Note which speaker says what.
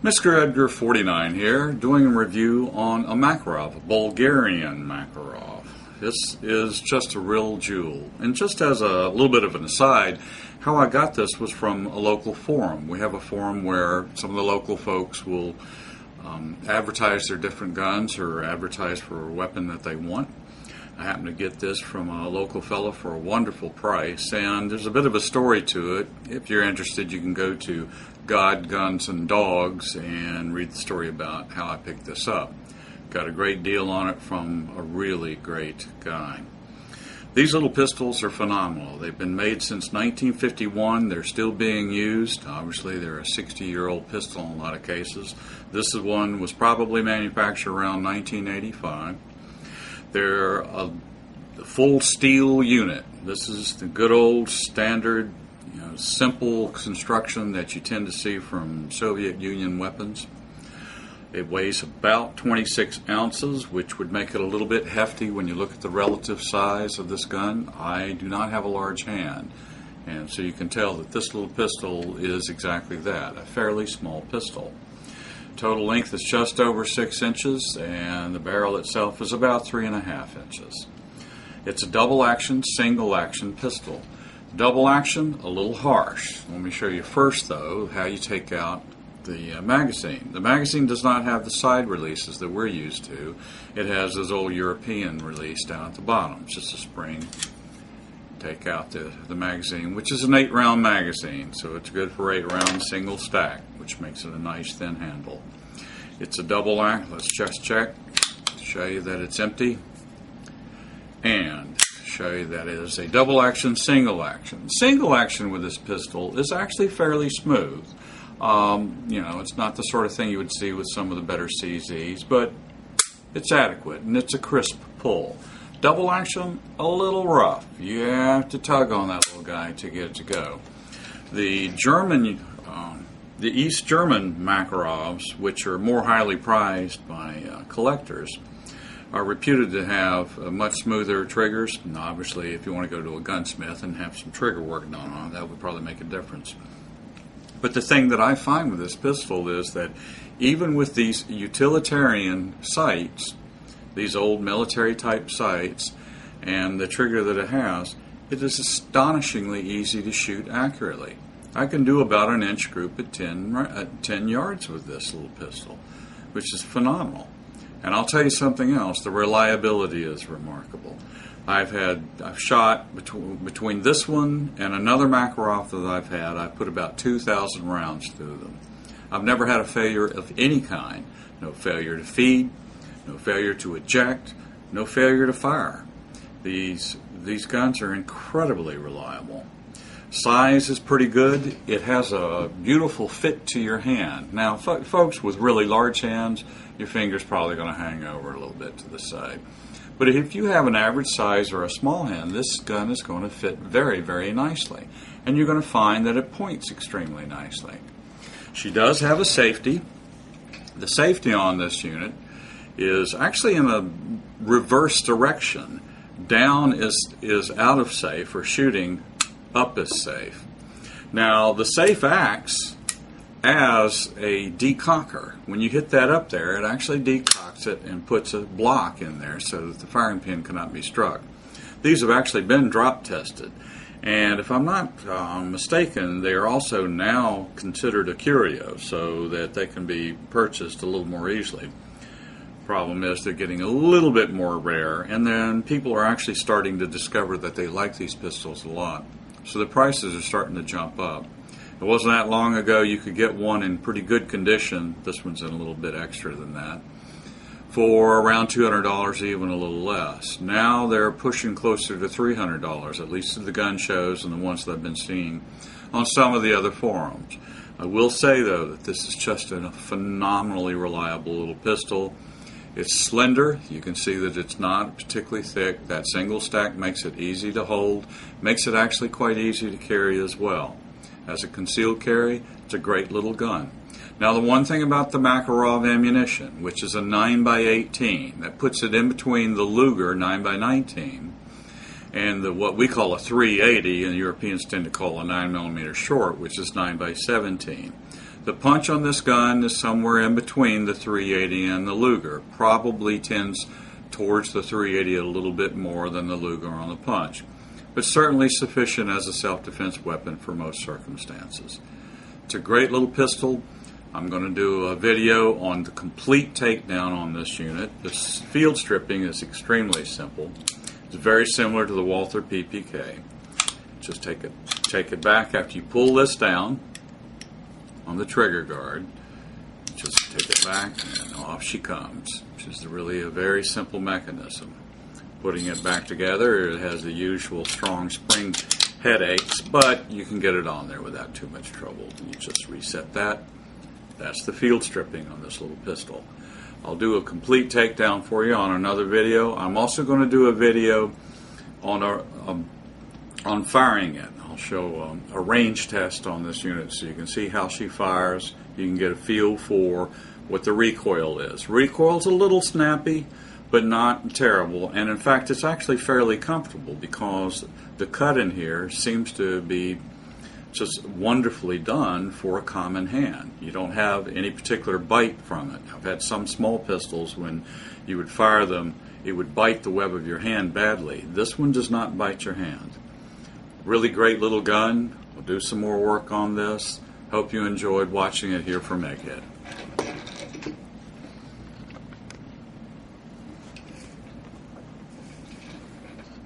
Speaker 1: Mr. Edgar 49 here, doing a review on a Makarov, a Bulgarian Makarov. This is just a real jewel. And just as a little bit of an aside, how I got this was from a local forum. We have a forum where some of the local folks will advertise their different guns or advertise for a weapon that they want. I happened to get this from a local fellow for a wonderful price, and there's a bit of a story to it. If you're interested, you can go to God, Guns, and Dogs and read the story about how I picked this up. Got a great deal on it from a really great guy. These little pistols are phenomenal. They've been made since 1951. They're still being used. Obviously, they're a 60-year-old pistol in a lot of cases. This one was probably manufactured around 1985. They're a full steel unit. This is the good old standard, simple construction that you tend to see from Soviet Union weapons. It weighs about 26 ounces, which would make it a little bit hefty when you look at the relative size of this gun. I do not have a large hand, and so you can tell that this little pistol is exactly that, a fairly small pistol. Total length is just over 6 inches, and the barrel itself is about 3.5 inches. It's a double action, single action pistol. Double action, a little harsh. Let me show you first, though, how you take out the magazine. The magazine does not have the side releases that we're used to. It has this old European release down at the bottom. It's just a spring. Take out the magazine, which is an 8-round magazine, so it's good for 8-round single stack, which makes it a nice thin handle. It's a double act. Let's just check. Show you that it's empty, and show you that it is a double action, single action. Single action with this pistol is actually fairly smooth. It's not the sort of thing you would see with some of the better CZs, but it's adequate, and it's a crisp pull. Double action, a little rough. You have to tug on that little guy to get it to go. The East German Makarovs, which are more highly prized by collectors, are reputed to have much smoother triggers. And obviously, if you want to go to a gunsmith and have some trigger work done on it, that would probably make a difference. But the thing that I find with this pistol is that even with these utilitarian sights, these old military type sights, and the trigger that it has, it is astonishingly easy to shoot accurately. I can do about an inch group at 10 yards with this little pistol, which is phenomenal. And I'll tell you something else, the reliability is remarkable. I've shot between this one and another Makarov that I've put about 2,000 rounds through them. I've never had a failure of any kind. No failure to feed, no failure to eject, no failure to fire. These guns are incredibly reliable. Size is pretty good. It has a beautiful fit to your hand. Now, folks with really large hands, your finger's probably going to hang over a little bit to the side. But if you have an average size or a small hand, this gun is going to fit very, very nicely. And you're going to find that it points extremely nicely. She does have a safety. The safety on this unit is actually in a reverse direction. Down is out of safe or shooting, up is safe. Now the safe acts as a decocker. When you hit that up there, it actually decocks it and puts a block in there so that the firing pin cannot be struck. These have actually been drop tested, and if I'm not mistaken, they are also now considered a curio so that they can be purchased a little more easily. Problem is they're getting a little bit more rare, and then people are actually starting to discover that they like these pistols a lot. So the prices are starting to jump up. It wasn't that long ago you could get one in pretty good condition. This one's in a little bit extra than that, for around $200, even a little less. Now they're pushing closer to $300, at least at the gun shows and the ones that I've been seeing on some of the other forums. I will say, though, that this is just a phenomenally reliable little pistol. It's slender. You can see that it's not particularly thick. That single stack makes it easy to hold, makes it actually quite easy to carry as well. As a concealed carry, it's a great little gun. Now, the one thing about the Makarov ammunition, which is a 9x18, that puts it in between the Luger 9x19 and what we call a 380, and the Europeans tend to call a 9mm short, which is 9x17. The punch on this gun is somewhere in between the 380 and the Luger. Probably tends towards the 380 a little bit more than the Luger on the punch, but certainly sufficient as a self-defense weapon for most circumstances. It's a great little pistol. I'm going to do a video on the complete takedown on this unit. This field stripping is extremely simple. It's very similar to the Walther PPK. Just take it back after you pull this down on the trigger guard. Just take it back and off she comes, which is really a very simple mechanism. Putting it back together, it has the usual strong spring headaches, but you can get it on there without too much trouble. You just reset that. That's the field stripping on this little pistol. I'll do a complete takedown for you on another video. I'm also going to do a video on firing it. I'll show a range test on this unit so you can see how she fires. You can get a feel for what the recoil is. Recoil's a little snappy, but not terrible, and in fact it's actually fairly comfortable because the cut in here seems to be just wonderfully done for a common hand. You don't have any particular bite from it. I've had some small pistols, when you would fire them, it would bite the web of your hand badly. This one does not bite your hand. Really great little gun. We'll do some more work on this. Hope you enjoyed watching it here from Egghead.